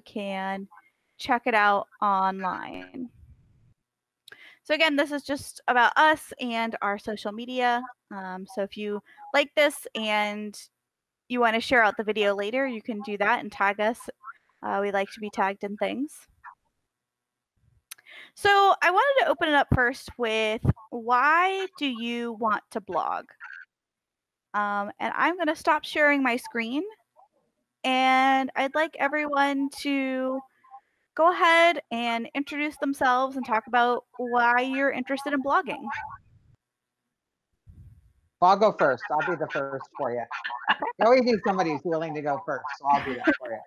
can check it out online. So again, this is just about us and our social media. So if you like this and you want to share out the video later, you can do that and tag us. We like to be tagged in things. So I wanted to open it up first with, why do you want to blog? And I'm going to stop sharing my screen, and I'd like everyone to go ahead and introduce themselves and talk about why you're interested in blogging. Well, I'll go first. I'll be the first for you. You always need somebody who's willing to go first, so I'll do that for you.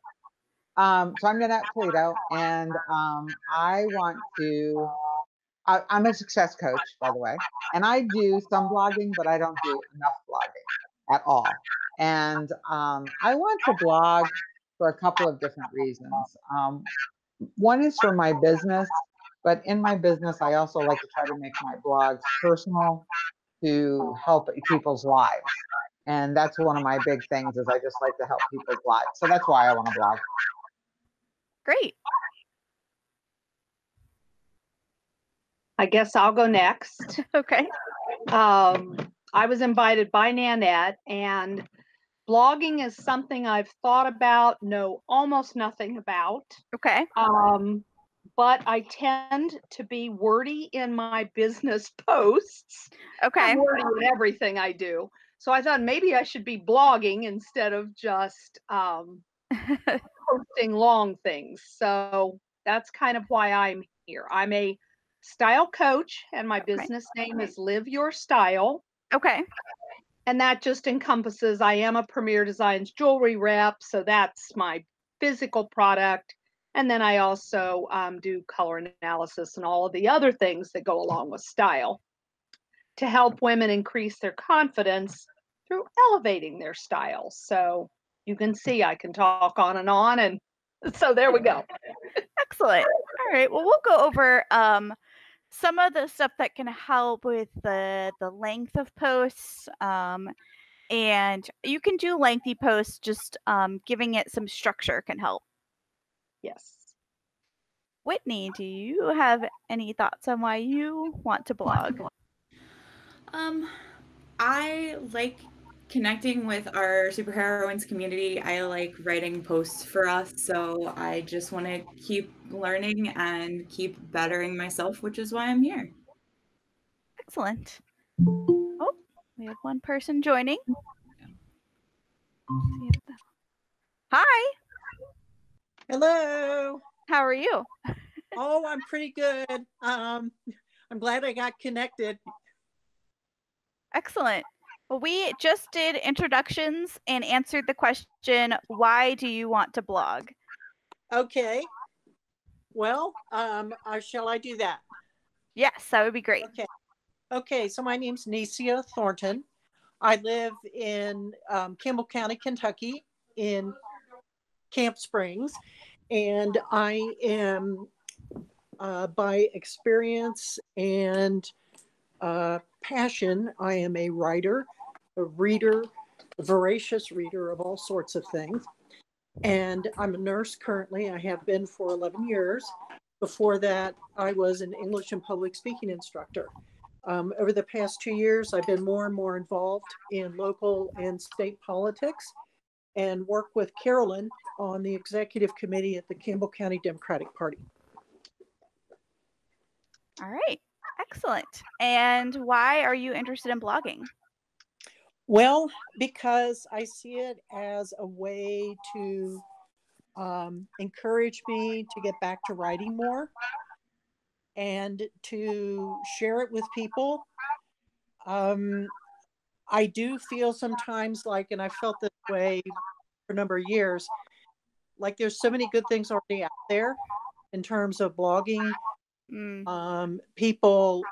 So I'm Nanette Polito, and I'm a success coach, by the way, and I do some blogging, but I don't do enough blogging at all. And I want to blog for a couple of different reasons. One is for my business, but in my business, I also like to try to make my blogs personal to help people's lives. And that's one of my big things, is I just like to help people's lives. So that's why I want to blog. Great. I guess I'll go next. Okay. I was invited by Nanette, and blogging is something I've thought about, know almost nothing about. Okay. But I tend to be wordy in my business posts. Okay. I'm wordy in everything I do. So I thought maybe I should be blogging instead of just posting long things. So that's kind of why I'm here. I'm a style coach, and my business name is Live Your Style. Okay. And that just encompasses, I am a Premier Designs jewelry rep, so that's my physical product. And then I also do color analysis and all of the other things that go along with style to help women increase their confidence through elevating their style. So you can see I can talk on, and so there we go. Excellent. All right. Well, we'll go over some of the stuff that can help with the length of posts. And you can do lengthy posts, just giving it some structure can help. Yes. Whitney, do you have any thoughts on why you want to blog? I like connecting with our superheroines community. I like writing posts for us, so I just want to keep learning and keep bettering myself, which is why I'm here. Excellent. Oh, we have one person joining. Hi. Hello. How are you? Oh, I'm pretty good. I'm glad I got connected. Excellent. Well, we just did introductions and answered the question, why do you want to blog? Okay. Well, shall I do that? Yes, that would be great. Okay. So my name's Necia Thornton. I live in Campbell County, Kentucky, in Camp Springs, and I am, by experience and passion, I am a writer, a reader, a voracious reader of all sorts of things. And I'm a nurse currently. I have been for 11 years. Before that, I was an English and public speaking instructor. Over the past 2 years, I've been more and more involved in local and state politics, and work with Carolyn on the executive committee at the Campbell County Democratic Party. All right. Excellent. And why are you interested in blogging? Well, because I see it as a way to encourage me to get back to writing more and to share it with people. I do feel sometimes like, and I felt this way for a number of years, like there's so many good things already out there in terms of blogging, people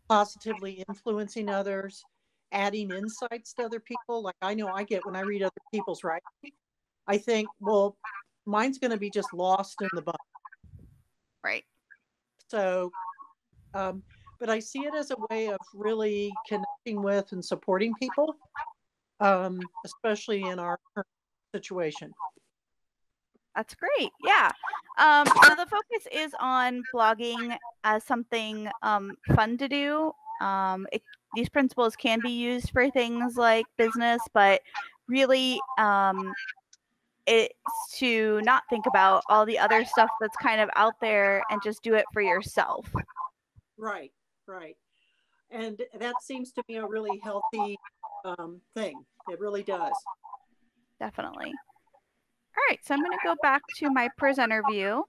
positively influencing others, adding insights to other people. Like I know I get when I read other people's writing, I think, well, mine's going to be just lost in the bunch. Right. So, but I see it as a way of really connecting with and supporting people, especially in our current situation. That's great. Yeah. So the focus is on blogging as something fun to do. These principles can be used for things like business, but really it's to not think about all the other stuff that's kind of out there and just do it for yourself. Right, right. And that seems to be a really healthy thing. It really does. Definitely. All right, so I'm going to go back to my presenter view.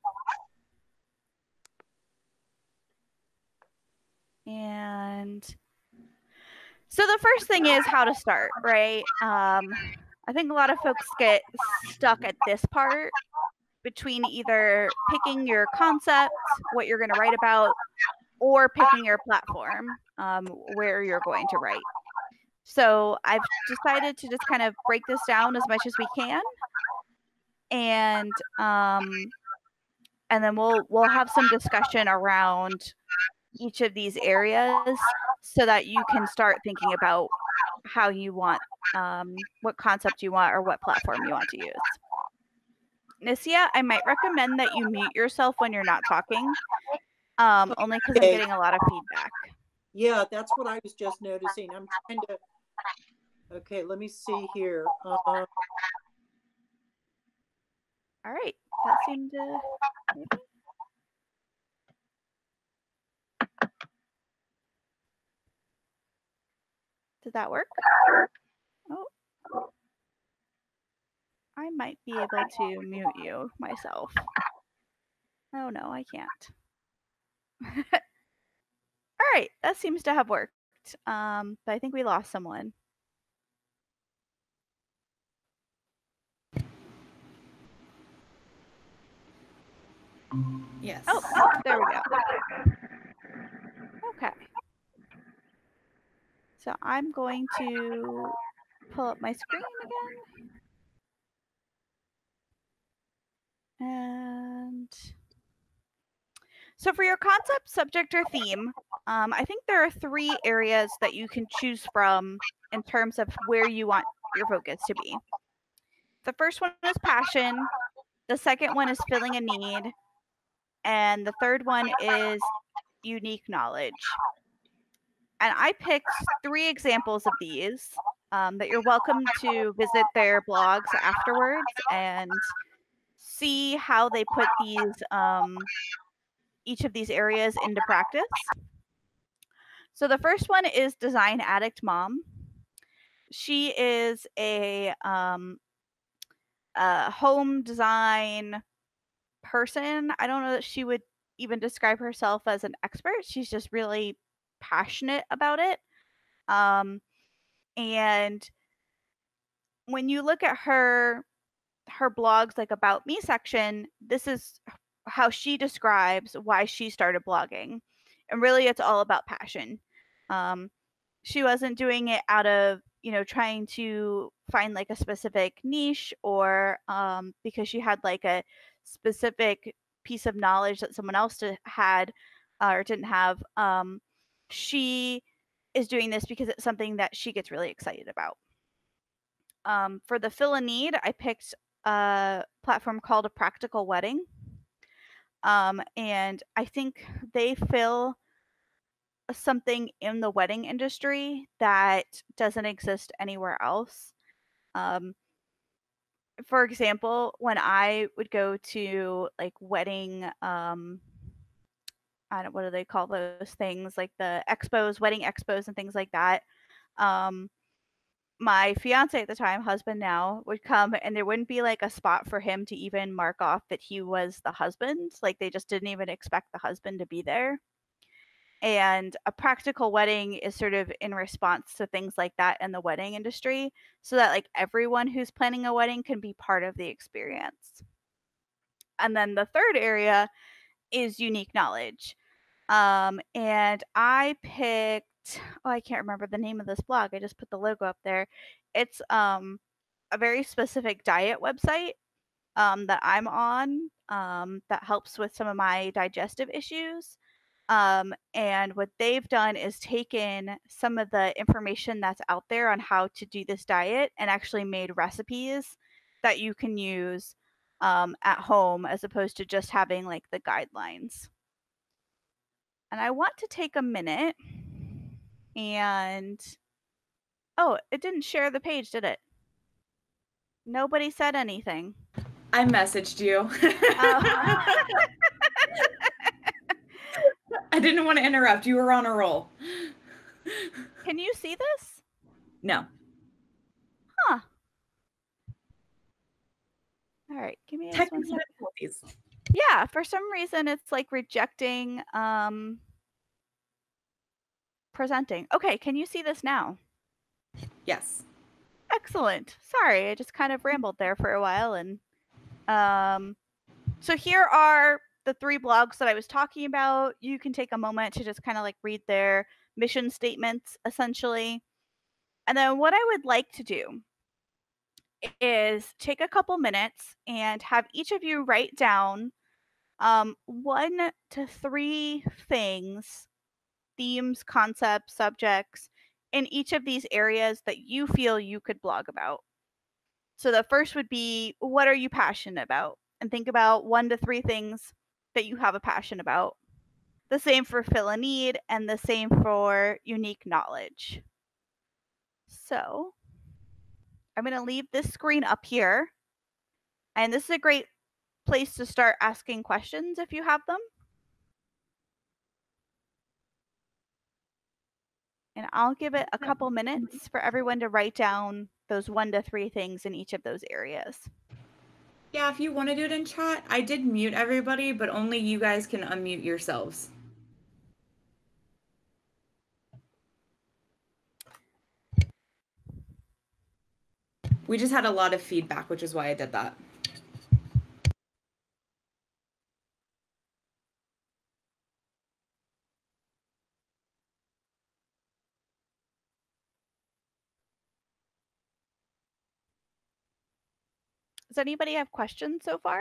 And so the first thing is how to start, right? I think a lot of folks get stuck at this part between either picking your concept, what you're going to write about, or picking your platform, where you're going to write. So I've decided to just kind of break this down as much as we can. And then we'll have some discussion around each of these areas so that you can start thinking about how you want, what concept you want or what platform you want to use. Nisia, I might recommend that you mute yourself when you're not talking, only because I'm getting a lot of feedback. Yeah, that's what I was just noticing. I'm trying to, okay, let me see here. All right, that seemed to, maybe? Did that work? Oh, I might be able to mute you myself. Oh no, I can't. All right, that seems to have worked. But I think we lost someone. Yes. Oh, there we go. Okay. So I'm going to pull up my screen again. And so for your concept, subject, or theme, I think there are 3 areas that you can choose from in terms of where you want your focus to be. The first one is passion. The second one is filling a need. And the third one is unique knowledge. And I picked 3 examples of these that you're welcome to visit their blogs afterwards and see how they put these each of these areas into practice. So the first one is Design Addict Mom. She is a home design person. I don't know that she would even describe herself as an expert. She's just really passionate about it. And when you look at her blogs, like About Me section, this is how she describes why she started blogging. And really it's all about passion. She wasn't doing it out of, trying to find like a specific niche or because she had like a specific piece of knowledge that someone else had or didn't have. She is doing this because it's something that she gets really excited about. For the fill a need, I picked a platform called A Practical Wedding. And I think they fill something in the wedding industry that doesn't exist anywhere else. For example, when I would go to like wedding, what do they call those things? Like the expos, wedding expos and things like that. My fiance at the time, husband now, would come and there wouldn't be like a spot for him to even mark off that he was the husband. Like they just didn't even expect the husband to be there. And A Practical Wedding is sort of in response to things like that in the wedding industry so that like everyone who's planning a wedding can be part of the experience. And then the third area is unique knowledge. And I picked, I can't remember the name of this blog. I just put the logo up there. It's a very specific diet website that I'm on that helps with some of my digestive issues. And what they've done is taken some of the information that's out there on how to do this diet and actually made recipes that you can use at home as opposed to just having like the guidelines. And I want to take a minute and oh, it didn't share the page, did it? Nobody said anything. I messaged you. Oh. I didn't want to interrupt. You were on a roll. Can you see this? No. Huh. All right, give me just one Technical second. difficulties. Yeah, for some reason it's like rejecting presenting. Okay, can you see this now? Yes. Excellent. Sorry, I just kind of rambled there for a while. And so here are the 3 blogs that I was talking about. You can take a moment to just kind of like read their mission statements essentially. And then what I would like to do is take a couple minutes and have each of you write down 1 to 3 things, themes, concepts, subjects in each of these areas that you feel you could blog about. So the first would be, what are you passionate about? And think about 1 to 3 things that you have a passion about. The same for fill a need and the same for unique knowledge. So I'm going to leave this screen up here. And this is a great place to start asking questions if you have them. And I'll give it a couple minutes for everyone to write down those 1 to 3 things in each of those areas. Yeah, if you want to do it in chat, I did mute everybody, but only you guys can unmute yourselves. We just had a lot of feedback, which is why I did that. Does anybody have questions so far?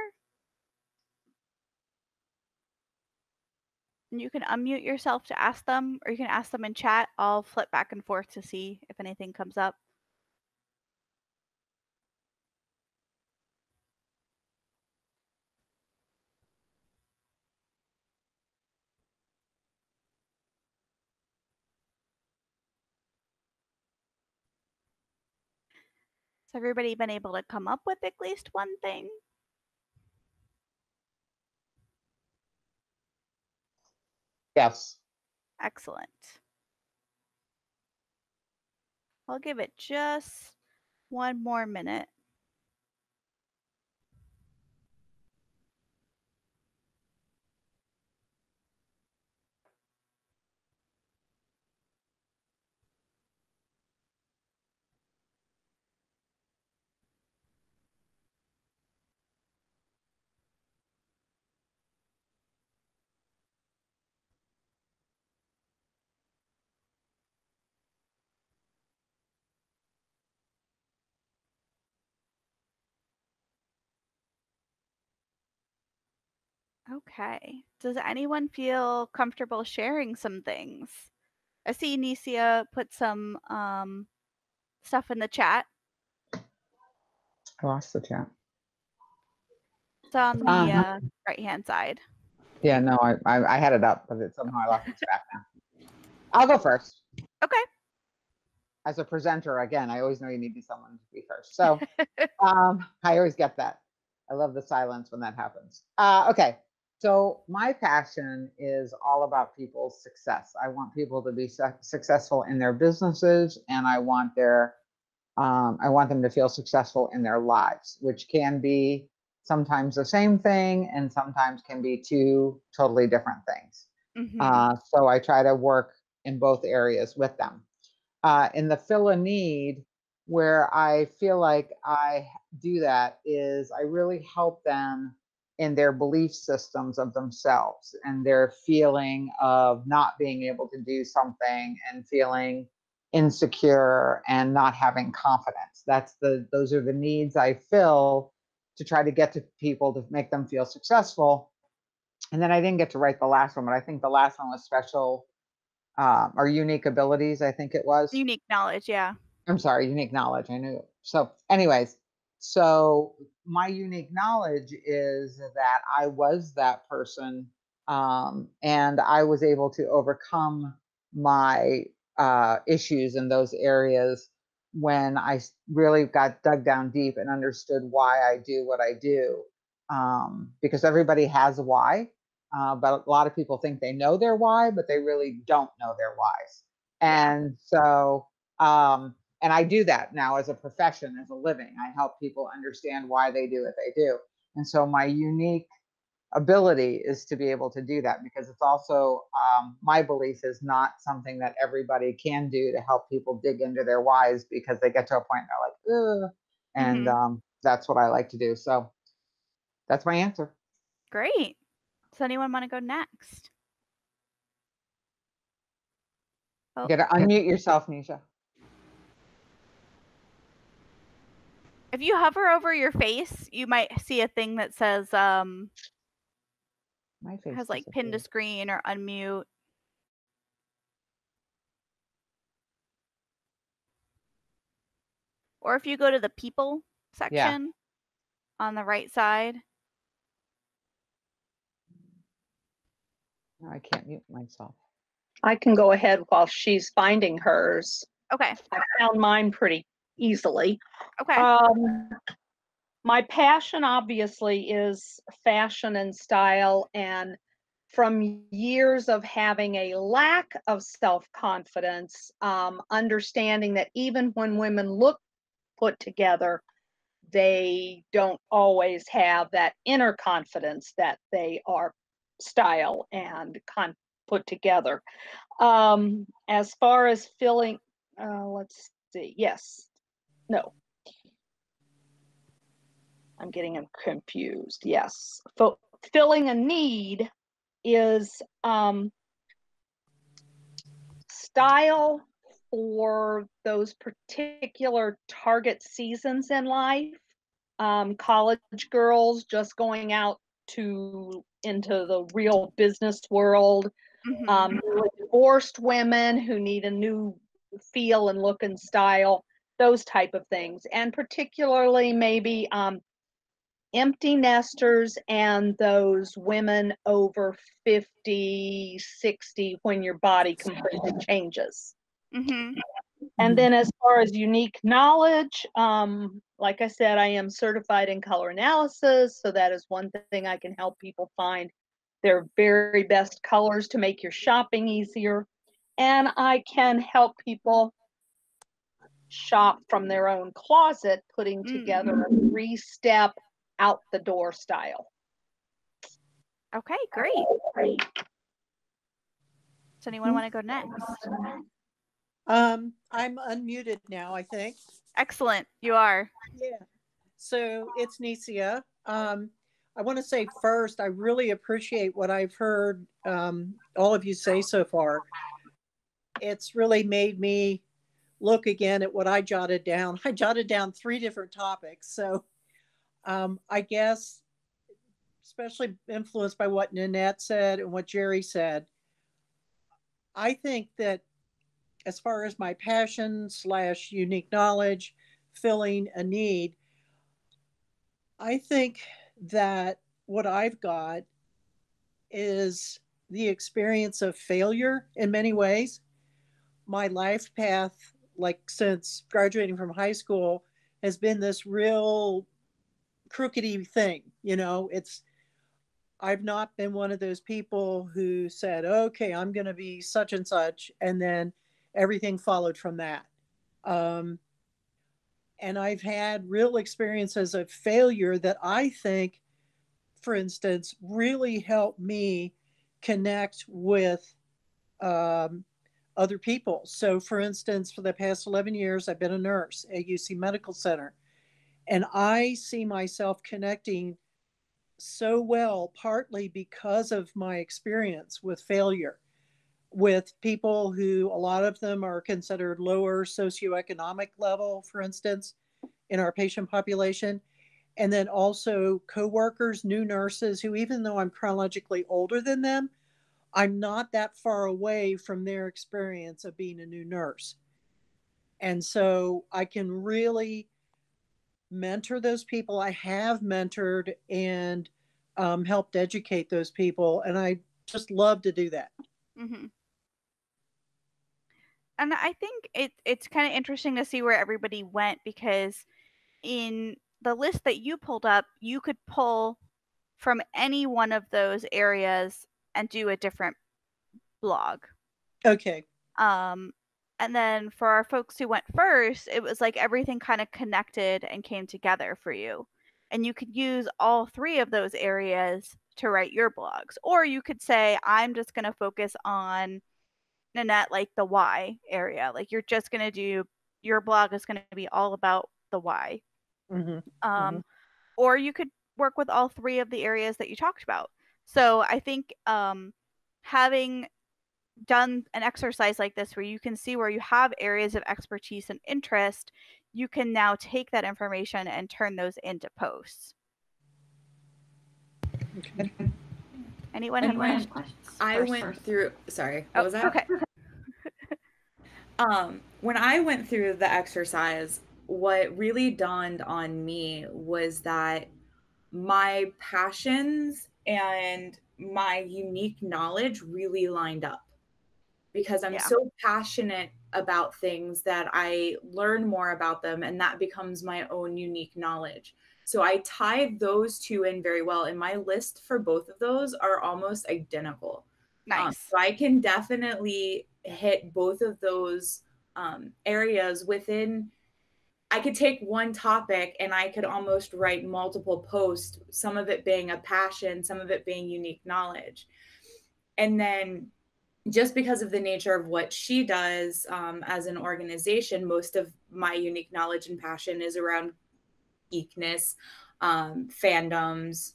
And you can unmute yourself to ask them, or you can ask them in chat. I'll flip back and forth to see if anything comes up. Has everybody been able to come up with at least 1 thing? Yes. Excellent. I'll give it just 1 more minute. Okay. Does anyone feel comfortable sharing some things? I see Nicia put some stuff in the chat. I lost the chat. It's on the right-hand side. Yeah, no, I had it up, but somehow I lost its back now. I'll go first. Okay. As a presenter, again, I always know you need someone to be first. So I always get that. I love the silence when that happens. Okay, so my passion is all about people's success. I want people to be successful in their businesses, and I want them to feel successful in their lives, which can be sometimes the same thing and sometimes can be 2 totally different things. So I try to work in both areas with them. In the fill a need, where I feel like I do that is I really help them in their belief systems of themselves and their feeling of not being able to do something and feeling insecure and not having confidence. Those are the needs I fill to try to get to people to make them feel successful. And then I didn't get to write the last one, but I think the last one was special or unique abilities, I think it was. Unique knowledge, yeah. I'm sorry, unique knowledge. I knew. So anyways, So my unique knowledge is that I was that person, and I was able to overcome my issues in those areas when I really got dug down deep and understood why I do what I do. Because everybody has a why, but a lot of people think they know their why, but they really don't know their whys. Yeah. And so, and I do that now as a profession, as a living. I help people understand why they do what they do. And so my unique ability is to be able to do that, because it's also, my belief is not something that everybody can do to help people dig into their whys, because they get to a point and they're like, ugh. And that's what I like to do. So that's my answer. Great. Does anyone want to go next? You Oh, got to unmute yourself, Nisha. if you hover over your face, you might see a thing that says My face has like pin to disappeared. screen or unmute. Or if you go to the people section on the right side. No, I can't mute myself. I can go ahead while she's finding hers. Okay. I found mine pretty easily. Okay. My passion obviously is fashion and style, and from years of having a lack of self-confidence, understanding that even when women look put together, they don't always have that inner confidence that they are style and put together. As far as filling, let's see, yes, no, I'm getting them confused. Yes, filling a need is style for those particular target seasons in life. College girls just going out into the real business world. Divorced women who need a new feel and look and style, those type of things, and particularly maybe empty nesters and those women over 50, 60, when your body completely changes. And then as far as unique knowledge, like I said, I am certified in color analysis, so that is one thing I can help people find their very best colors to make your shopping easier. And I can help people shop from their own closet, putting together a 3-step out the door style. Okay, great. Does anyone want to go next? I'm unmuted now, I think. Excellent. You are. Yeah. So it's Nicia. I want to say first, I really appreciate what I've heard all of you say so far. It's really made me look again at what I jotted down. I jotted down 3 different topics. So I guess, especially influenced by what Nanette said and what Jerry said, I think that as far as my passion / unique knowledge, filling a need, I think that what I've got is the experience of failure in many ways. My life path, like since graduating from high school, has been this real crookedy thing. I've not been one of those people who said, okay, I'm going to be such and such, and then everything followed from that. And I've had real experiences of failure that I think, for instance, really helped me connect with other people. So, for instance, for the past 11 years, I've been a nurse at UC Medical Center. And I see myself connecting so well, partly because of my experience with failure, with people who, a lot of them are considered lower socioeconomic level, for instance, in our patient population. And then also coworkers, new nurses who, even though I'm chronologically older than them, I'm not that far away from their experience of being a new nurse. And so I can really mentor those people. I have mentored and helped educate those people, and I just love to do that. Mm-hmm. And I think it's kind of interesting to see where everybody went, because in the list that you pulled up, you could pull from any one of those areas and do a different blog. Okay. And then for our folks who went first, it was like everything kind of connected and came together for you. And you could use all three of those areas to write your blogs. Or you could say, I'm just going to focus on, Nanette, like the why area. Like you're just going to do, your blog is going to be all about the why. Mm-hmm. Or you could work with all three of the areas that you talked about. So I think having done an exercise like this where you can see where you have areas of expertise and interest, you can now take that information and turn those into posts. Okay. Anyone have questions? I went through, sorry, what was that? Okay. When I went through the exercise, what really dawned on me was that my passions and my unique knowledge really lined up, because I'm so passionate about things that I learn more about them, and that becomes my own unique knowledge. So I tied those two in very well, and my list for both of those are almost identical. Nice. So I can definitely hit both of those areas within. I could take one topic and I could almost write multiple posts, some of it being a passion, some of it being unique knowledge. And then just because of the nature of what she does as an organization, most of my unique knowledge and passion is around geekness, fandoms,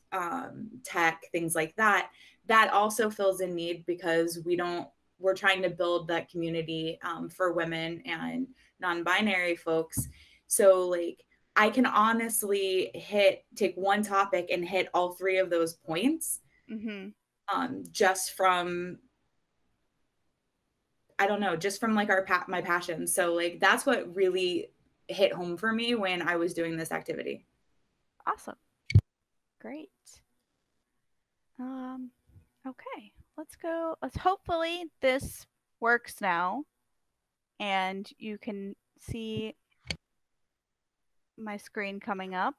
tech, things like that. That also fills a need because we're trying to build that community for women and non-binary folks. So like I can honestly take one topic and hit all three of those points just from, I don't know, just from like my passion. So like that's what really hit home for me when I was doing this activity. Awesome. Great. Okay, let's go. Hopefully this works now and you can see my screen coming up.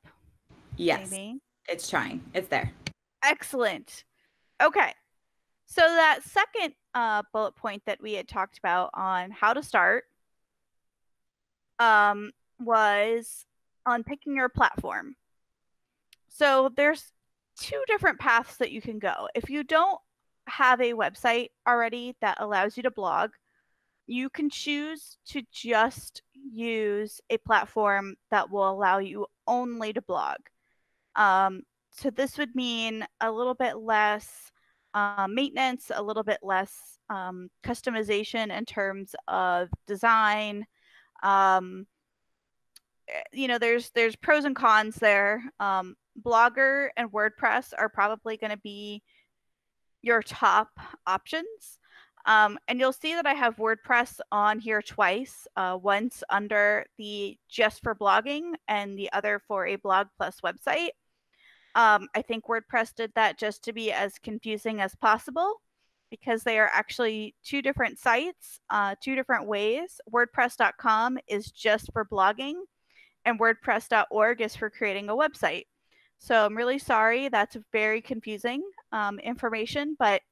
Yes, maybe. It's trying. It's there. Excellent. Okay. So that second bullet point that we had talked about on how to start was on picking your platform. So there's two different paths that you can go. If you don't have a website already that allows you to blog, you can choose to just use a platform that will allow you only to blog. So this would mean a little bit less maintenance, a little bit less customization in terms of design. There's pros and cons there. Blogger and WordPress are probably going to be your top options. And you'll see that I have WordPress on here twice, once under the just for blogging and the other for a blog plus website. I think WordPress did that just to be as confusing as possible, because they are actually two different sites, two different ways. WordPress.com is just for blogging, and WordPress.org is for creating a website. So I'm really sorry. That's very confusing information, but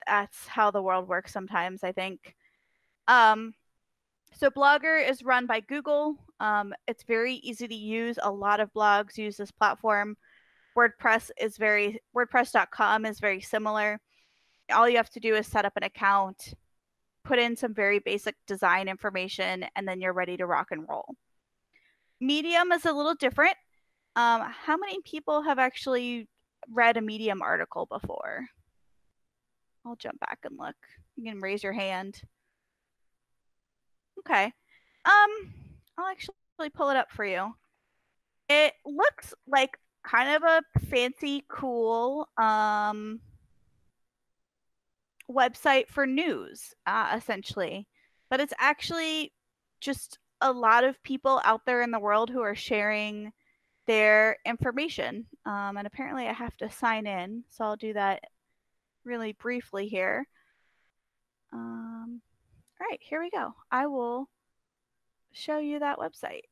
that's how the world works sometimes, I think. So Blogger is run by Google. It's very easy to use. A lot of blogs use this platform. WordPress.com is very similar. All you have to do is set up an account, put in some very basic design information, and then you're ready to rock and roll. Medium is a little different. How many people have actually read a Medium article before? I'll jump back and look. You can raise your hand. Okay. I'll actually pull it up for you. It looks like kind of a fancy, cool website for news, essentially. But it's actually just a lot of people out there in the world who are sharing their information. And apparently I have to sign in, so I'll do that really briefly here. All right, here we go. I will show you that website.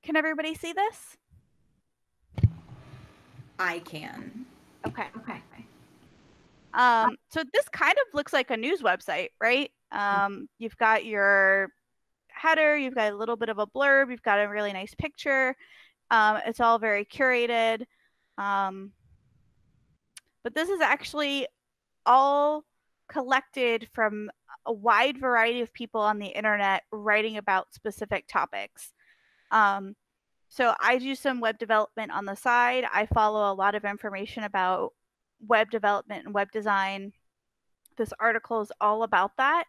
Can everybody see this? I can. Okay. So this kind of looks like a news website, right? You've got your header, you've got a little bit of a blurb, you've got a really nice picture. It's all very curated. But this is actually all collected from a wide variety of people on the internet writing about specific topics. So I do some web development on the side. I follow a lot of information about web development and web design. This article is all about that,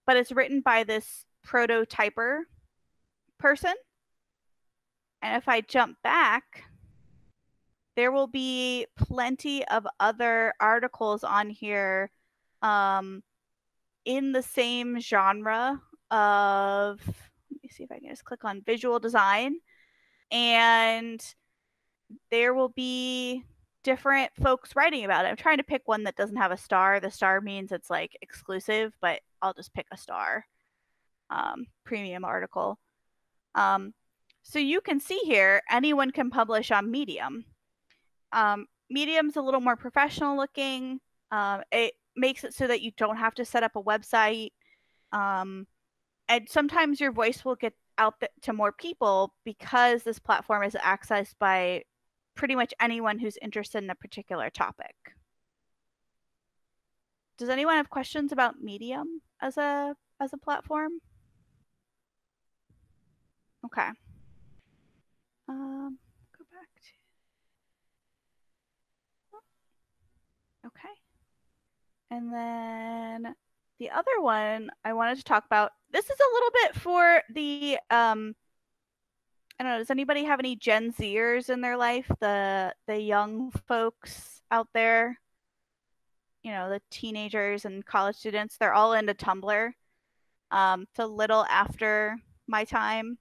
but it's written by this prototyper person. And if I jump back, there will be plenty of other articles on here in the same genre of, let me see if I can just click on visual design. And there will be different folks writing about it. I'm trying to pick one that doesn't have a star. The star means it's like exclusive, but I'll just pick a star. Premium article. So you can see here, anyone can publish on Medium. Medium's a little more professional looking. It makes it so that you don't have to set up a website. And sometimes your voice will get out to more people because this platform is accessed by pretty much anyone who's interested in a particular topic. Does anyone have questions about Medium as a platform? Okay. Go back to. Okay. And then the other one I wanted to talk about, this is a little bit for the, I don't know, does anybody have any Gen Zers in their life? The young folks out there, you know, the teenagers and college students, they're all into Tumblr. It's a little after my time.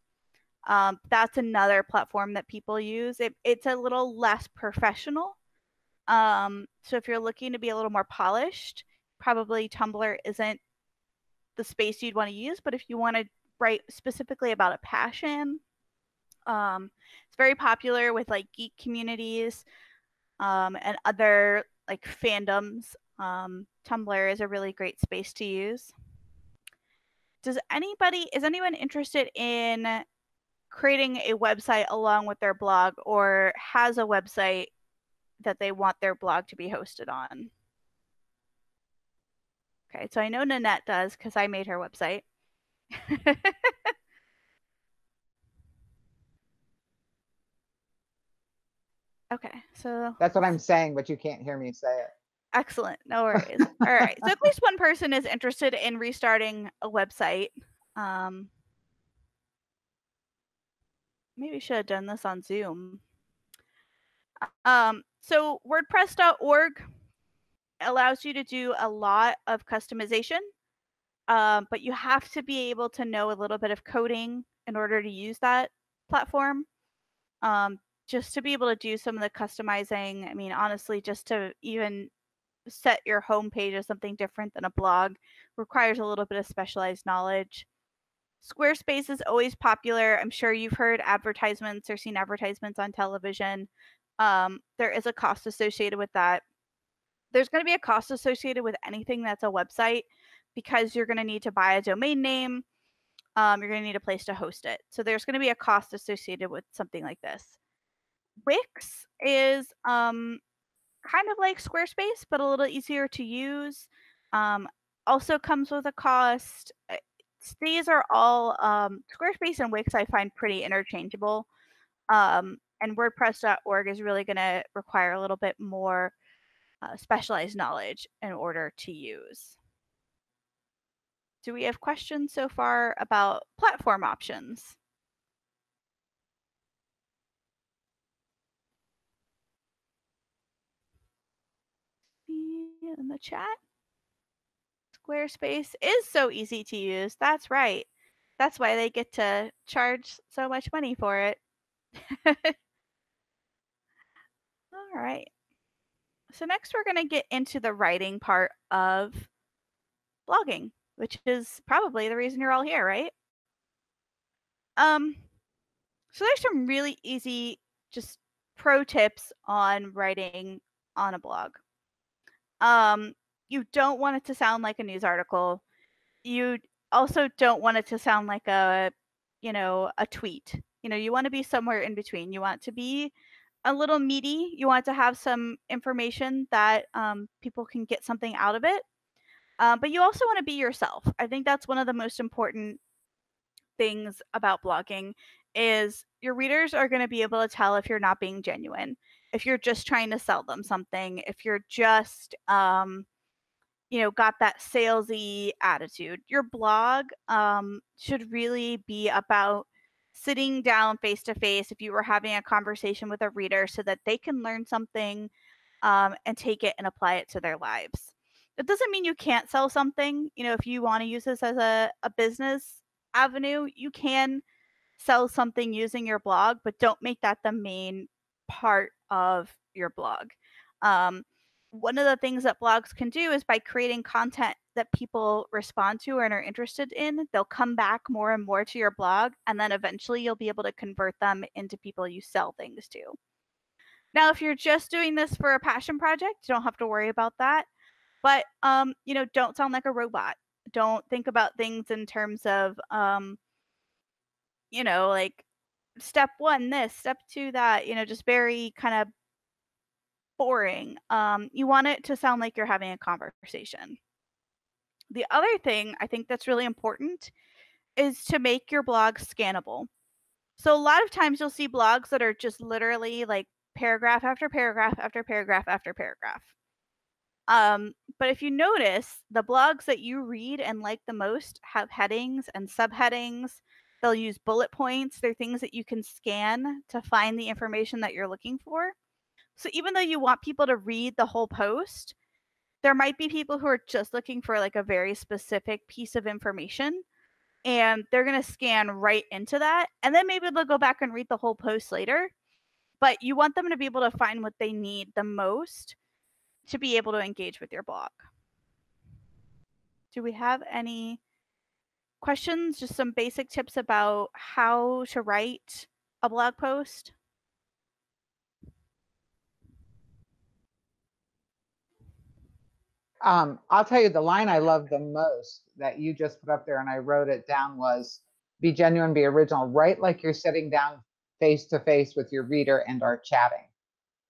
That's another platform that people use. It's a little less professional. So if you're looking to be a little more polished, probably Tumblr isn't the space you'd want to use. But if you want to write specifically about a passion, it's very popular with like geek communities and other like fandoms. Tumblr is a really great space to use. Is anyone interested in creating a website along with their blog, or has a website that they want their blog to be hosted on? Okay, so I know Nanette does because I made her website. Okay, so That's what I'm saying, but you can't hear me say it. excellent. No worries. All right. So at least one person is interested in restarting a website. Maybe I should have done this on Zoom. So WordPress.org allows you to do a lot of customization, but you have to be able to know a little bit of coding in order to use that platform. Just to be able to do some of the customizing, I mean, honestly, just to even set your homepage as something different than a blog requires a little bit of specialized knowledge. Squarespace is always popular. I'm sure you've heard advertisements or seen advertisements on television. There is a cost associated with that. There's going to be a cost associated with anything that's a website because you're going to need to buy a domain name. You're going to need a place to host it. So there's going to be a cost associated with something like this. Wix is kind of like Squarespace, but a little easier to use. Also comes with a cost. These are all Squarespace and Wix I find pretty interchangeable. And WordPress.org is really going to require a little bit more specialized knowledge in order to use. Do we have questions so far about platform options? In the chat. Squarespace is so easy to use. That's right. That's why they get to charge so much money for it. All right. So next we're going to get into the writing part of blogging, which is probably the reason you're all here, right? So there's some really easy just pro tips on writing on a blog. You don't want it to sound like a news article. You also don't want it to sound like a tweet. You want to be somewhere in between. You want to be a little meaty. You want to have some information that people can get something out of it. But you also want to be yourself. I think that's one of the most important things about blogging is your readers are going to be able to tell if you're not being genuine, if you're just trying to sell them something, if you're just got that salesy attitude. Your blog should really be about sitting down face to face if you were having a conversation with a reader so that they can learn something and take it and apply it to their lives. It doesn't mean you can't sell something. If you want to use this as a business avenue, you can sell something using your blog, but don't make that the main part of your blog. One of the things that blogs can do is by creating content that people respond to and are interested in, they'll come back more and more to your blog, and then eventually you'll be able to convert them into people you sell things to. Now, if you're just doing this for a passion project, you don't have to worry about that. But don't sound like a robot. Don't think about things in terms of like step 1 this, step 2 that, just very kind of boring. You want it to sound like you're having a conversation. The other thing I think that's really important is to make your blog scannable. So a lot of times you'll see blogs that are just literally like paragraph after paragraph after paragraph after paragraph. But if you notice, the blogs that you read and like the most have headings and subheadings. They'll use bullet points. They're things that you can scan to find the information that you're looking for. So even though you want people to read the whole post, there might be people who are just looking for like a very specific piece of information, and they're going to scan right into that. And then maybe they'll go back and read the whole post later. But you want them to be able to find what they need the most to be able to engage with your blog. Do we have any questions? Just some basic tips about how to write a blog post? I'll tell you the line I love the most that you just put up there, and I wrote it down, was be genuine, be original. Write like you're sitting down face to face with your reader and are chatting.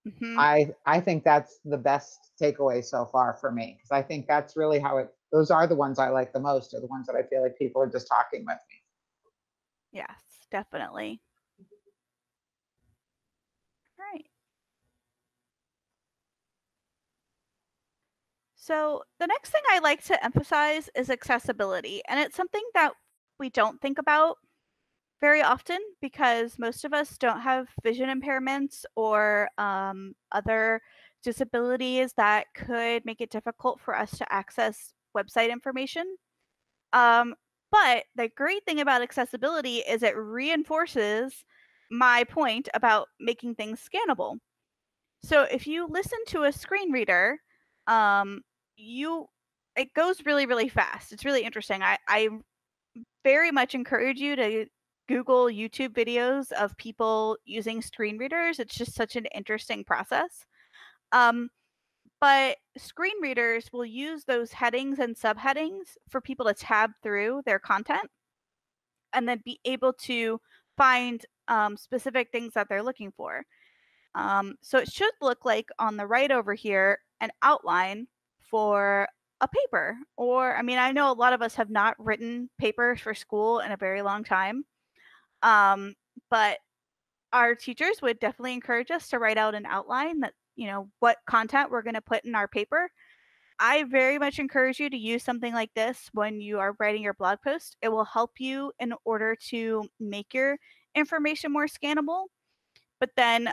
Mm-hmm. I think that's the best takeaway so far for me, because I think that's really how those are the ones I like the most, are the ones that I feel like people are just talking with me. Yes, definitely. Right. So the next thing I like to emphasize is accessibility. And it's something that we don't think about very often because most of us don't have vision impairments or other disabilities that could make it difficult for us to access website information. But the great thing about accessibility is it reinforces my point about making things scannable. So if you listen to a screen reader, it goes really, really fast. It's really interesting. I very much encourage you to Google YouTube videos of people using screen readers. It's just such an interesting process. But screen readers will use those headings and subheadings for people to tab through their content and then be able to find specific things that they're looking for. So it should look like on the right over here, an outline for a paper. Or, I mean, I know a lot of us have not written papers for school in a very long time. But our teachers would definitely encourage us to write out an outline that, what content we're going to put in our paper. I very much encourage you to use something like this when you are writing your blog post. It will help you in order to make your information more scannable. But then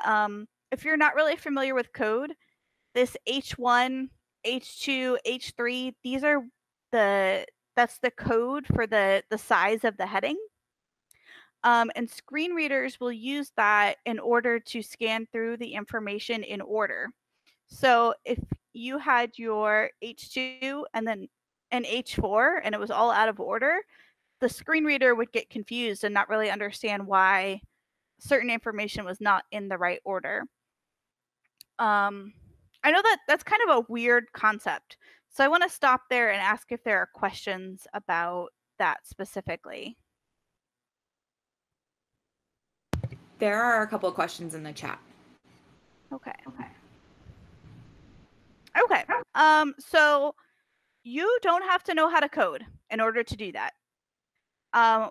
if you're not really familiar with code, this H1, H2, H3, these are that's the code for the size of the heading. And screen readers will use that in order to scan through the information in order. So if you had your H2 and then an H4 and it was all out of order, the screen reader would get confused and not really understand why certain information was not in the right order. I know that that's kind of a weird concept. So I want to stop there and ask if there are questions about that specifically. There are a couple of questions in the chat. Okay. So you don't have to know how to code in order to do that.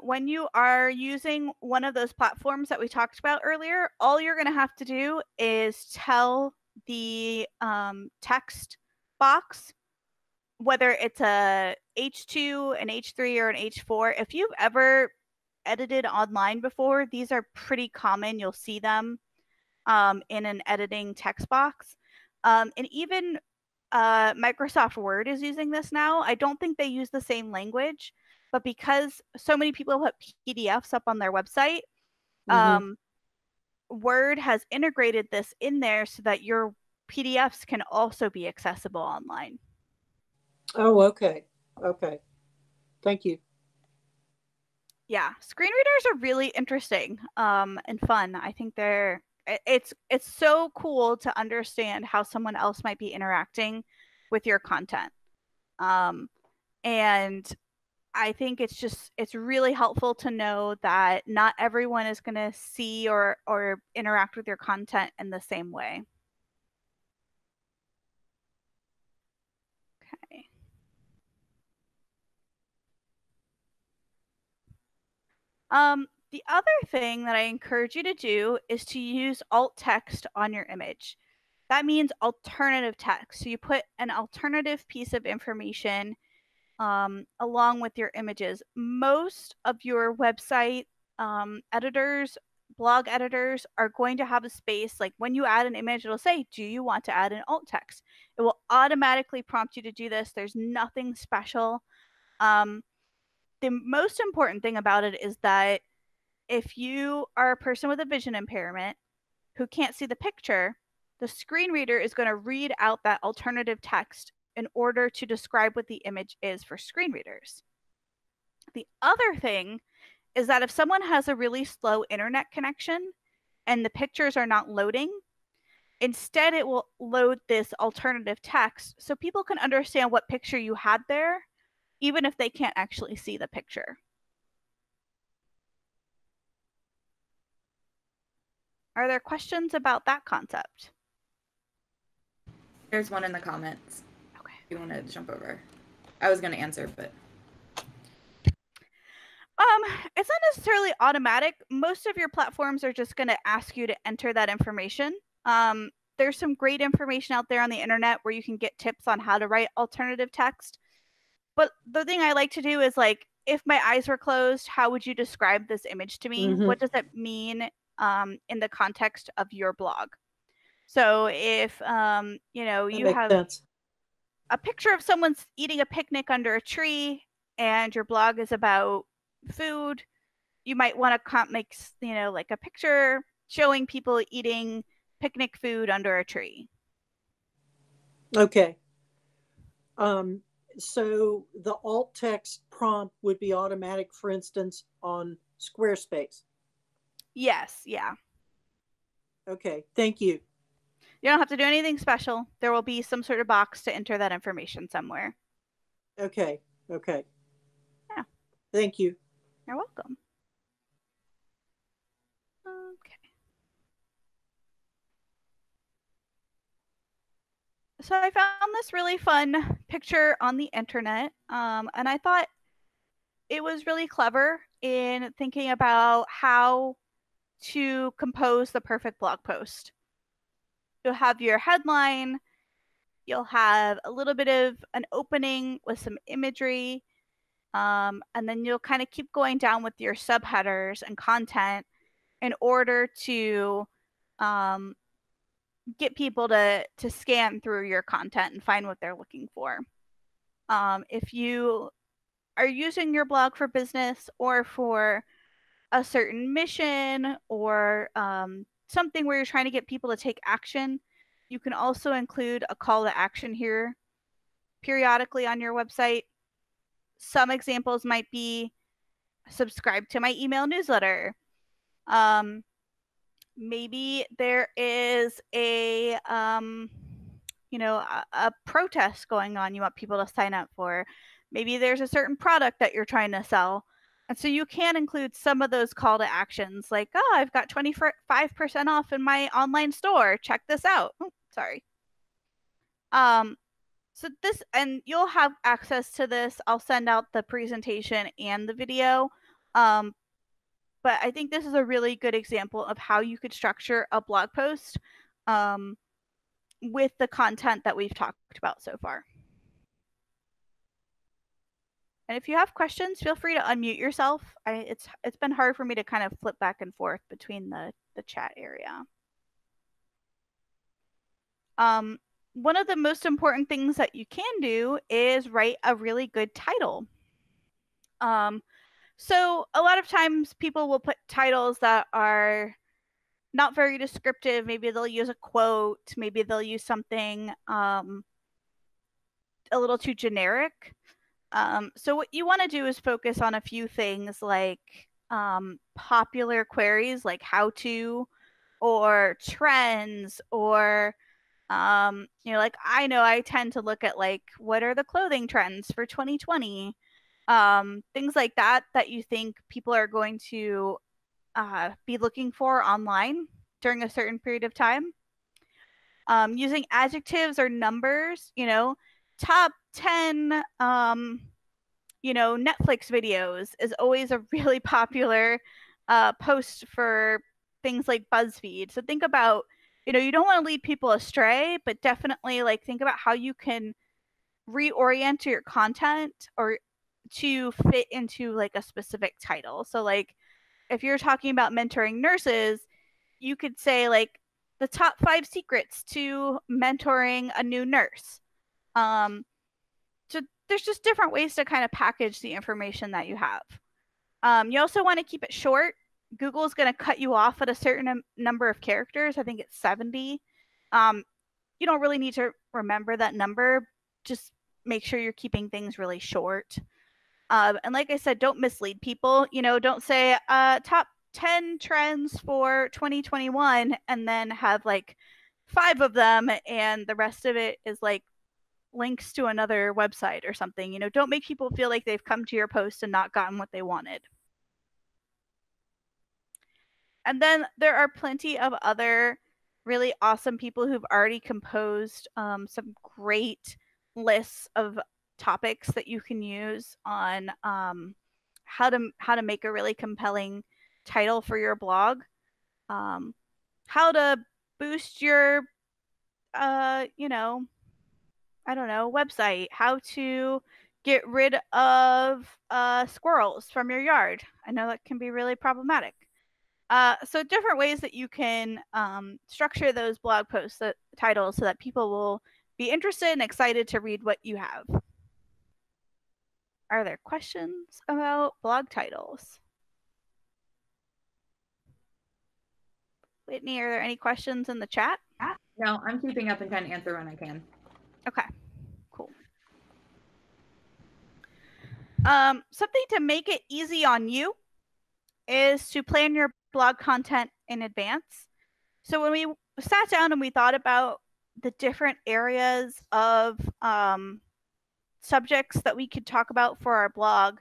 When you are using one of those platforms that we talked about earlier, all you're going to have to do is tell the text box, whether it's a H2, an H3, or an H4. If you've ever edited online before, these are pretty common. You'll see them in an editing text box. And even Microsoft Word is using this now. I don't think they use the same language, but because so many people put PDFs up on their website, Word has integrated this in there so that your PDFs can also be accessible online. Oh, okay. Okay. Thank you. Yeah, screen readers are really interesting and fun. I think it's so cool to understand how someone else might be interacting with your content. And I think it's really helpful to know that not everyone is going to see or interact with your content in the same way. Okay. The other thing that I encourage you to do is to use alt text on your image. That means alternative text. So you put an alternative piece of information along with your images. Most of your website editors, blog editors, are going to have a space, like when you add an image, it'll say, do you want to add an alt text? It will automatically prompt you to do this. There's nothing special. The most important thing about it is that if you are a person with a vision impairment who can't see the picture, the screen reader is going to read out that alternative text in order to describe what the image is for screen readers. The other thing is that if someone has a really slow internet connection and the pictures are not loading, instead it will load this alternative text so people can understand what picture you had there, even if they can't actually see the picture. Are there questions about that concept? There's one in the comments. Okay. You want to jump over? I was going to answer, but it's not necessarily automatic. Most of your platforms are just going to ask you to enter that information. There's some great information out there on the internet where you can get tips on how to write alternative text. But the thing I like to do is, like, if my eyes were closed, how would you describe this image to me? What does it mean in the context of your blog? So if you have sense. a picture of someone eating a picnic under a tree and your blog is about food, you might want to make like a picture showing people eating picnic food under a tree. Okay. So the alt text prompt would be automatic, for instance, on Squarespace. Yes, yeah. Okay, thank you. You don't have to do anything special. There will be some sort of box to enter that information somewhere. Okay. Yeah. Thank you. You're welcome. Okay. So I found this really fun picture on the internet, and I thought it was really clever in thinking about how to compose the perfect blog post. You'll have your headline, you'll have a little bit of an opening with some imagery, and then you'll kind of keep going down with your subheaders and content in order to get people to scan through your content and find what they're looking for. If you are using your blog for business or for a certain mission or something where you're trying to get people to take action, you can also include a call to action here periodically on your website. Some examples might be subscribe to my email newsletter. Maybe there is a protest going on you want people to sign up for. Maybe there's a certain product that you're trying to sell. And so you can include some of those call to actions like, oh, I've got 25% off in my online store. Check this out. Oh, sorry. So this, and you'll have access to this. I'll send out the presentation and the video. But I think this is a really good example of how you could structure a blog post with the content that we've talked about so far. And if you have questions, feel free to unmute yourself. It's been hard for me to kind of flip back and forth between the chat area. One of the most important things that you can do is write a really good title. So a lot of times people will put titles that are not very descriptive. Maybe they'll use a quote. Maybe they'll use something a little too generic. So what you want to do is focus on a few things like popular queries like how to, or trends, or like I know I tend to look at like what are the clothing trends for 2020, things like that you think people are going to be looking for online during a certain period of time. Using adjectives or numbers, top 10 Netflix videos is always a really popular post for things like BuzzFeed. So think about, you don't want to lead people astray, but definitely like think about how you can reorient your content or to fit into like a specific title. So like if you're talking about mentoring nurses, you could say like the top 5 secrets to mentoring a new nurse. So there's just different ways to kind of package the information that you have. You also want to keep it short. Google is going to cut you off at a certain number of characters. I think it's 70. You don't really need to remember that number. Just make sure you're keeping things really short. And like I said, don't mislead people. Don't say top 10 trends for 2021 and then have like 5 of them and the rest of it is like links to another website or something. Don't make people feel like they've come to your post and not gotten what they wanted. And then there are plenty of other really awesome people who've already composed some great lists of topics that you can use on how to make a really compelling title for your blog, how to boost your website, how to get rid of squirrels from your yard. I know that can be really problematic. So different ways that you can structure those blog post titles so that people will be interested and excited to read what you have. Are there questions about blog titles? Whitney, are there any questions in the chat? No, I'm keeping up and trying to answer when I can. Okay, cool. Something to make it easy on you is to plan your blog content in advance. So when we sat down and we thought about the different areas of subjects that we could talk about for our blog,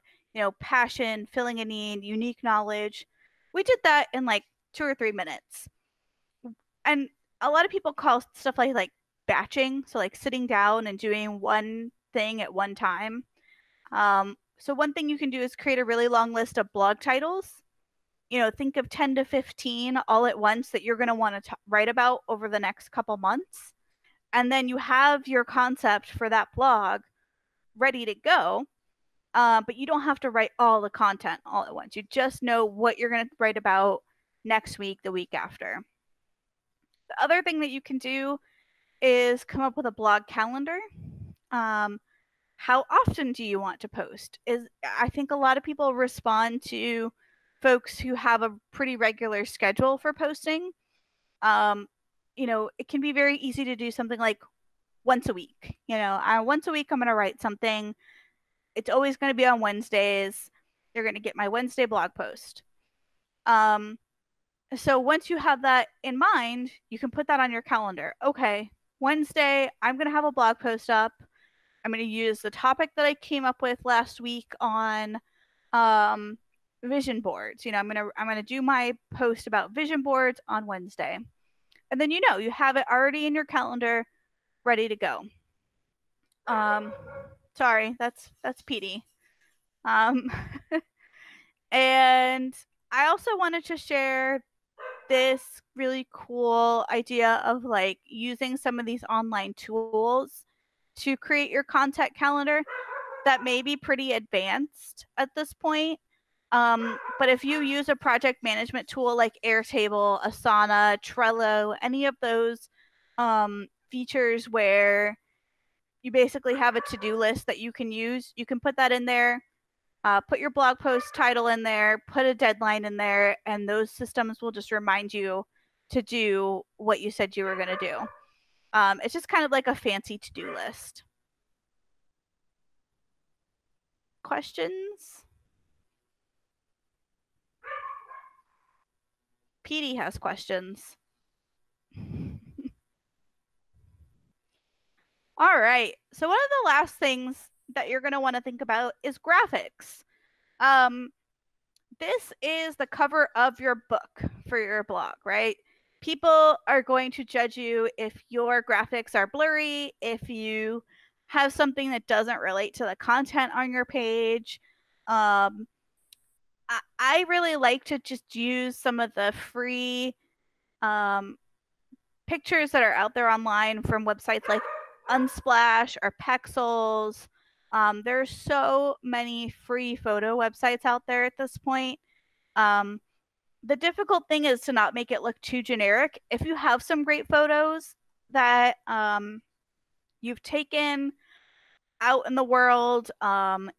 passion, filling a need, unique knowledge, we did that in like 2 or 3 minutes. And a lot of people call stuff like batching, so like sitting down and doing one thing at one time. So one thing you can do is create a really long list of blog titles. Think of 10 to 15 all at once that you're going to want to write about over the next couple months. And then you have your concept for that blog ready to go, but you don't have to write all the content all at once. You just know what you're going to write about next week, the week after. The other thing that you can do is come up with a blog calendar. how often do you want to post? I think a lot of people respond to folks who have a pretty regular schedule for posting. It can be very easy to do something like once a week. Once a week I'm going to write something. It's always going to be on Wednesdays. You're going to get my Wednesday blog post. So once you have that in mind, you can put that on your calendar. Okay, Wednesday, I'm going to have a blog post up. I'm going to use the topic that I came up with last week on vision boards. I'm going to do my post about vision boards on Wednesday. And then you have it already in your calendar, ready to go. Sorry, that's Petey. And I also wanted to share this really cool idea of like using some of these online tools to create your content calendar that may be pretty advanced at this point. But if you use a project management tool like Airtable, Asana, Trello, any of those features where you basically have a to-do list that you can use, you can put that in there, put your blog post title in there, put a deadline in there, and those systems will just remind you to do what you said you were going to do. It's just kind of like a fancy to-do list. Questions? Petey has questions. All right. So one of the last things that you're going to want to think about is graphics. This is the cover of your book for your blog, right? People are going to judge you if your graphics are blurry, if you have something that doesn't relate to the content on your page. I really like to just use some of the free pictures that are out there online from websites like Unsplash or Pexels. There's so many free photo websites out there at this point. The difficult thing is to not make it look too generic. If you have some great photos that you've taken out in the world,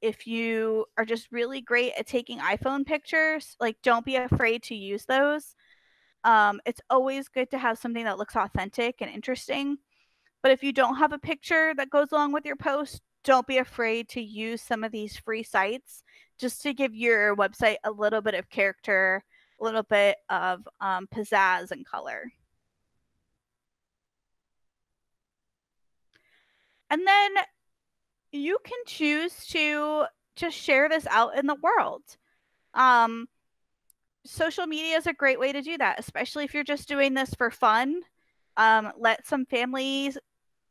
if you are just really great at taking iPhone pictures, like don't be afraid to use those. It's always good to have something that looks authentic and interesting. But if you don't have a picture that goes along with your post, don't be afraid to use some of these free sites just to give your website a little bit of character, a little bit of pizzazz and color. And then you can choose to just share this out in the world. Social media is a great way to do that, especially if you're just doing this for fun. Let some family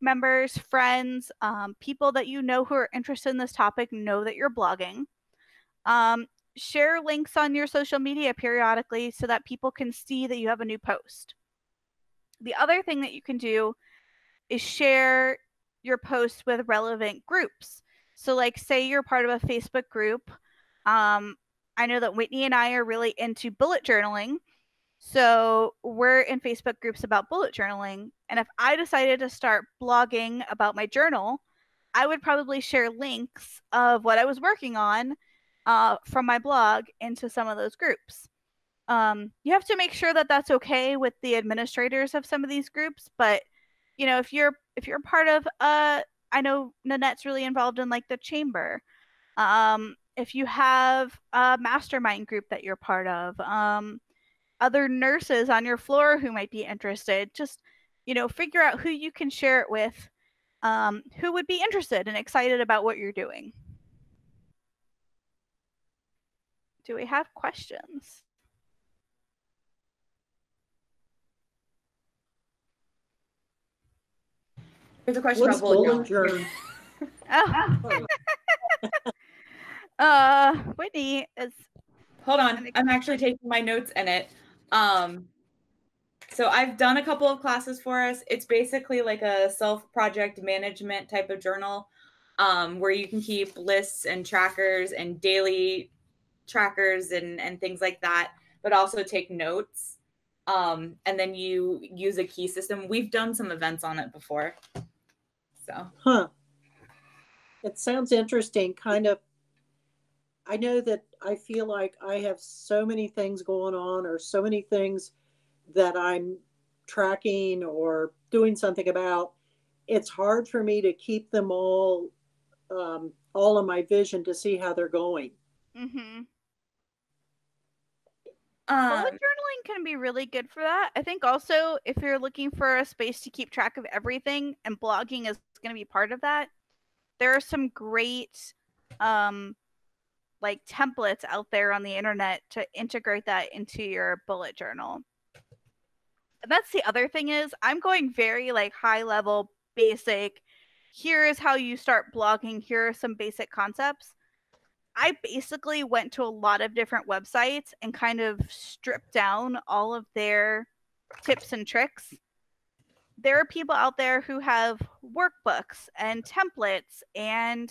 members, friends, people that you know who are interested in this topic know that you're blogging. Share links on your social media periodically so that people can see that you have a new post. The other thing that you can do is share your posts with relevant groups. So like say you're part of a Facebook group. I know that Whitney and I are really into bullet journaling. So we're in Facebook groups about bullet journaling. And if I decided to start blogging about my journal, I would probably share links of what I was working on from my blog into some of those groups. You have to make sure that that's okay with the administrators of some of these groups. But, if you're part of, I know Nanette's really involved in like the chamber. If you have a mastermind group that you're part of, other nurses on your floor who might be interested, just, figure out who you can share it with, who would be interested and excited about what you're doing. Do we have questions? There's a question about bullet journal. Whitney is. Hold on, I'm actually taking my notes in it. So I've done a couple of classes for us. It's basically like a self-project management type of journal, where you can keep lists and trackers and daily trackers and things like that, but also take notes. And then you use a key system. We've done some events on it before. So. Huh. It sounds interesting. Kind of, I know that I feel like I have so many things going on, or so many things that I'm tracking or doing something about. It's hard for me to keep them all in my vision to see how they're going. Mm-hmm. Um, Bullet journaling can be really good for that. I think also if you're looking for a space to keep track of everything, and blogging is going to be part of that, there are some great like templates out there on the internet to integrate that into your bullet journal. And that's the other thing is I'm going very like high level, basic. Here is how you start blogging. Here are some basic concepts. I basically went to a lot of different websites and kind of stripped down all of their tips and tricks. There are people out there who have workbooks and templates and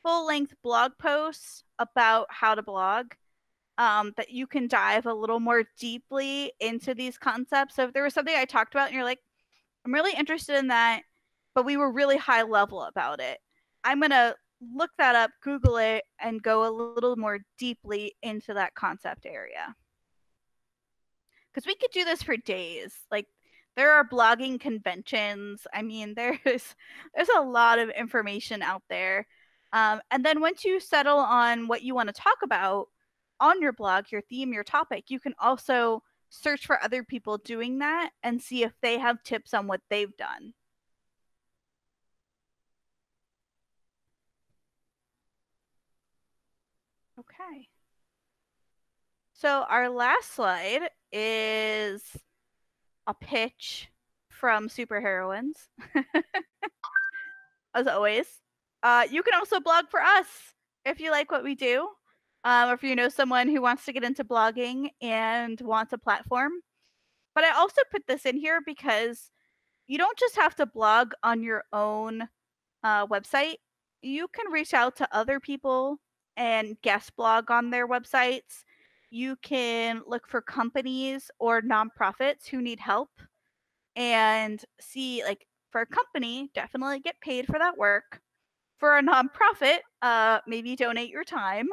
full length blog posts about how to blog, that you can dive a little more deeply into these concepts. So if there was something I talked about and you're like, I'm really interested in that, but we were really high level about it, I'm going to look that up, Google it, and go a little more deeply into that concept area. Because we could do this for days. Like, there are blogging conventions. I mean, there's a lot of information out there. And then once you settle on what you want to talk about on your blog, your theme, your topic, you can also search for other people doing that and see if they have tips on what they've done. Okay. So our last slide is a pitch from Superheroines. As always. You can also blog for us if you like what we do, or if you know someone who wants to get into blogging and wants a platform. But I also put this in here because you don't just have to blog on your own website. You can reach out to other people and guest blog on their websites. You can look for companies or nonprofits who need help and see, like, for a company, definitely get paid for that work. For a nonprofit, maybe donate your time.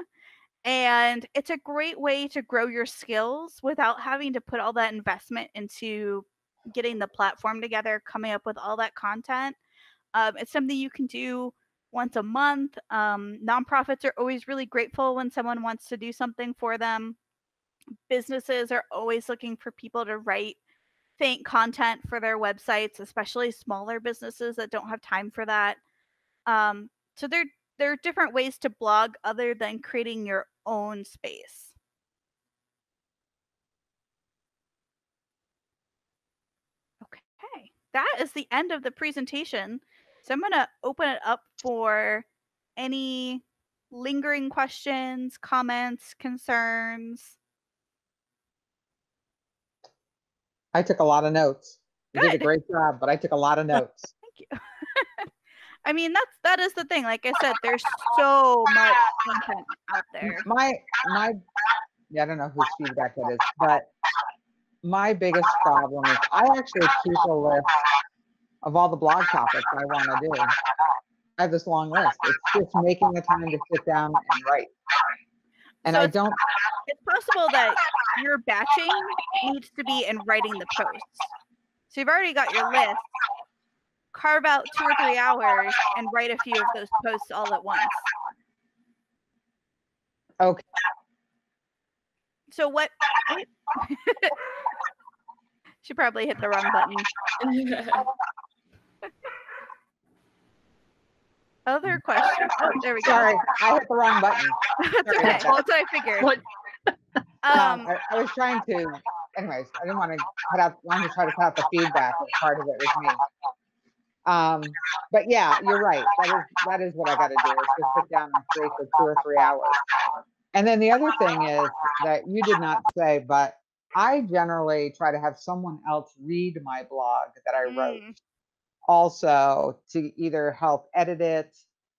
And it's a great way to grow your skills without having to put all that investment into getting the platform together, coming up with all that content. It's something you can do once a month. Nonprofits are always really grateful when someone wants to do something for them. Businesses are always looking for people to write think content for their websites, especially smaller businesses that don't have time for that. So there are different ways to blog other than creating your own space. Okay, that is the end of the presentation. So I'm going to open it up for any lingering questions, comments, concerns. I took a lot of notes. You did a Good. great job, but I took a lot of notes. Thank you. I mean, that is the thing. Like I said, there's so much content out there. Yeah, I don't know whose feedback that is, but my biggest problem is I actually keep a list of all the blog topics I want to do. I have this long list. It's just making the time to sit down and write. And So I don't. It's possible that your batching needs to be in writing the posts. So you've already got your list. Carve out 2 or 3 hours and write a few of those posts all at once. Okay. So what? She probably hit the wrong button. Other questions? Oh, there we go. Sorry, I hit the wrong button. That's okay. That's what I figured. I was trying to. Anyways, I didn't want to cut out. Wanted to try to cut out the feedback. Part of it was me. But yeah, you're right. That is what I got to do. Is just sit down and create for 2 or 3 hours. And then the other thing is that you did not say, but I generally try to have someone else read my blog that I wrote. Also, to either help edit it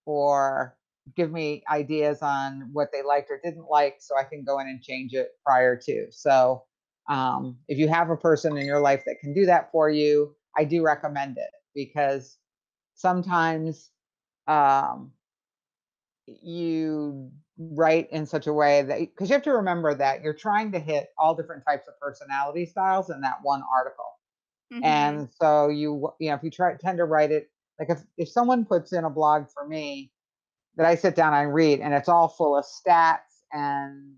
or give me ideas on what they liked or didn't like, so I can go in and change it prior to. So if you have a person in your life that can do that for you, I do recommend it, because sometimes you write in such a way that, because you have to remember that you're trying to hit all different types of personality styles in that one article. Mhm. And so if you tend to write it, like if someone puts in a blog for me that I sit down and read, and it's all full of stats and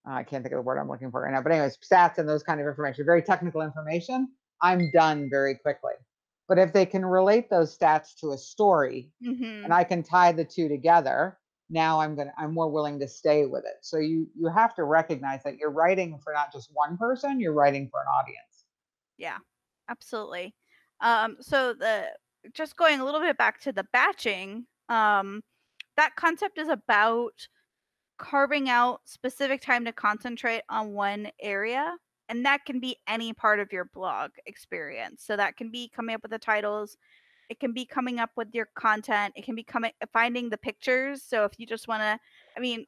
I can't think of the word I'm looking for right now, but anyways, stats and those kind of information, very technical information, I'm done very quickly. But if they can relate those stats to a story, Mhm. and I can tie the two together, now I'm more willing to stay with it. So you have to recognize that you're writing for not just one person, you're writing for an audience. Yeah, absolutely. So just going a little bit back to the batching, that concept is about carving out specific time to concentrate on one area, and that can be any part of your blog experience. So that can be coming up with the titles, it can be coming up with your content, it can be finding the pictures. So if you just want to, I mean,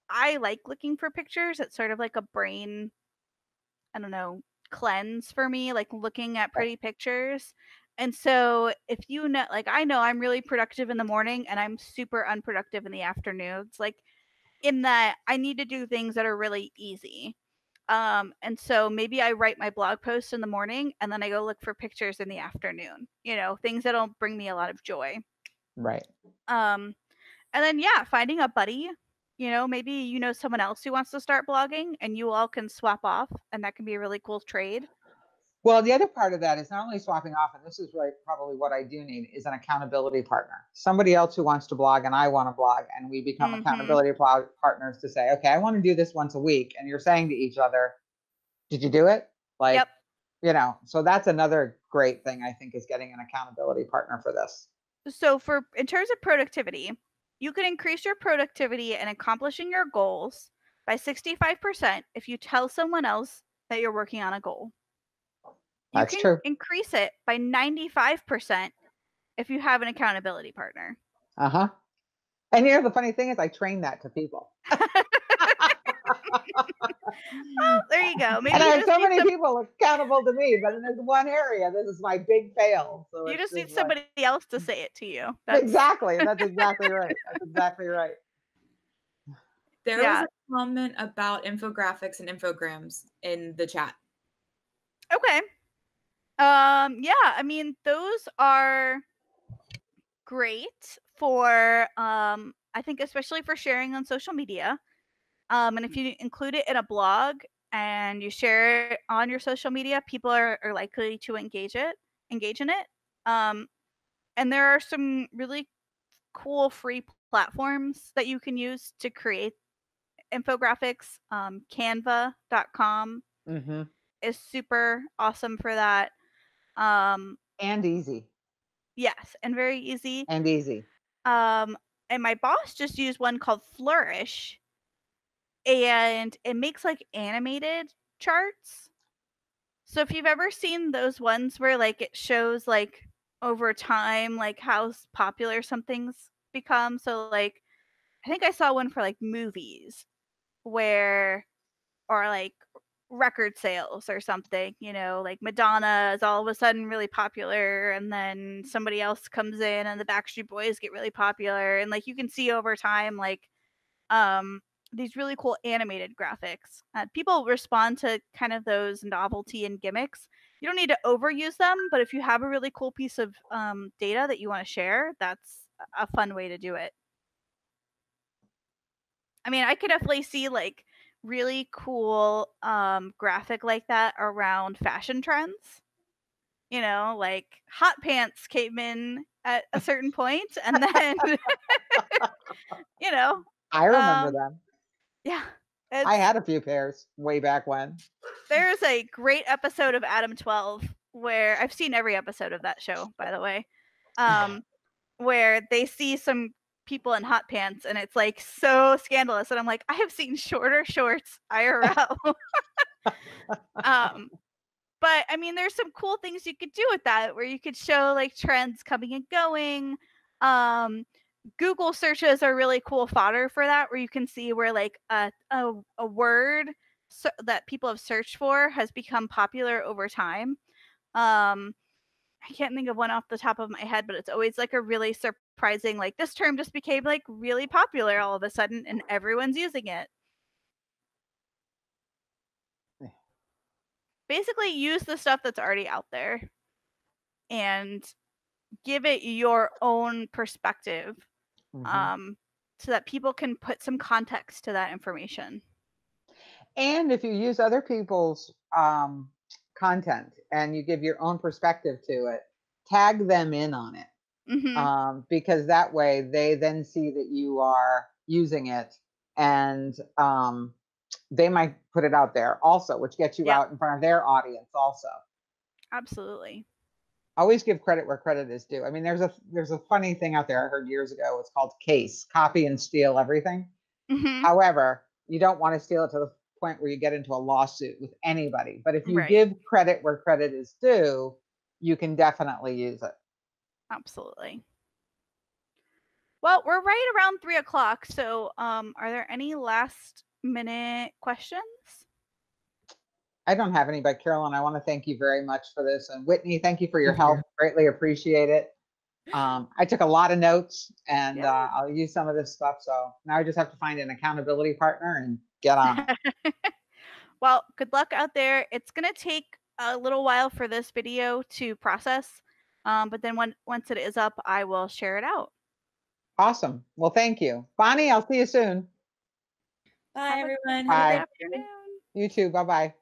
I like looking for pictures. It's sort of like a brain, I don't know, cleanse for me, like looking at pretty pictures. And so if you know, like I know I'm really productive in the morning and I'm super unproductive in the afternoons, like in that I need to do things that are really easy. And so maybe I write my blog post in the morning and then I go look for pictures in the afternoon, things that'll bring me a lot of joy. Right. And then, yeah, finding a buddy, maybe someone else who wants to start blogging and you all can swap off, and that can be a really cool trade. Well, the other part of that is not only swapping off, and this is probably what I do need, is an accountability partner. Somebody else who wants to blog and I want to blog, and we become accountability partners to say, okay, I want to do this once a week. And you're saying to each other, did you do it? Like, Yep. So that's another great thing, I think, is getting an accountability partner for this. So in terms of productivity, you can increase your productivity and accomplishing your goals by 65% if you tell someone else that you're working on a goal. That's you can true. increase it by 95% if you have an accountability partner. And the funny thing is I train that to people. Well, there you go. Maybe and I have so many people accountable to me, but in this one area, this is my big fail. So you just need somebody else to say it to you. Exactly. That's exactly right. That's exactly right. There was a comment about infographics and infograms in the chat. Okay. Yeah, I mean, those are great for I think especially for sharing on social media. And if you include it in a blog and you share it on your social media, people are likely to engage in it. And there are some really cool free platforms that you can use to create infographics. Canva.com is super awesome for that. And easy. Yes, and very easy. And easy. And my boss just used one called Flourish, and it makes like animated charts. So if you've ever seen those ones where like it shows like over time like how popular something's become. So like I think I saw one for like movies or like record sales or something, like Madonna is all of a sudden really popular and then somebody else comes in and the Backstreet Boys get really popular, and like you can see over time like these really cool animated graphics. People respond to kind of those novelty and gimmicks. You don't need to overuse them, but if you have a really cool piece of data that you want to share, that's a fun way to do it. I mean, I could definitely see like really cool graphic like that around fashion trends. Like hot pants came in at a certain point and then I remember them. Yeah. I had a few pairs way back when. There's a great episode of Adam 12 where I've seen every episode of that show, by the way, where they see some people in hot pants and it's like so scandalous. And I'm like, I have seen shorter shorts IRL. But I mean, there's some cool things you could do with that where you could show like trends coming and going. Google searches are really cool fodder for that, where you can see where like a word that people have searched for has become popular over time. I can't think of one off the top of my head, but it's always like a really surprising, like this term just became like really popular all of a sudden and everyone's using it. Yeah. Basically use the stuff that's already out there and give it your own perspective, so that people can put some context to that information. And if you use other people's content and you give your own perspective to it, tag them in on it. Because that way they then see that you are using it, and they might put it out there also, which gets you out in front of their audience also. Absolutely. Always give credit where credit is due. I mean, there's a funny thing out there I heard years ago. It's called CASE, copy and steal everything. However, you don't want to steal it to the point where you get into a lawsuit with anybody. But if you give credit where credit is due, you can definitely use it. Absolutely. Well, we're right around 3 o'clock. So are there any last minute questions? I don't have any, but Carolyn, I want to thank you very much for this. And Whitney, thank you for your help. Greatly appreciate it. I took a lot of notes, and I'll use some of this stuff. So now I just have to find an accountability partner and get on it. Well, good luck out there. It's going to take a little while for this video to process. But then once it is up, I will share it out. Awesome. Well, thank you. Bonnie, I'll see you soon. Bye, everyone. Bye. Good afternoon. You too. Bye-bye.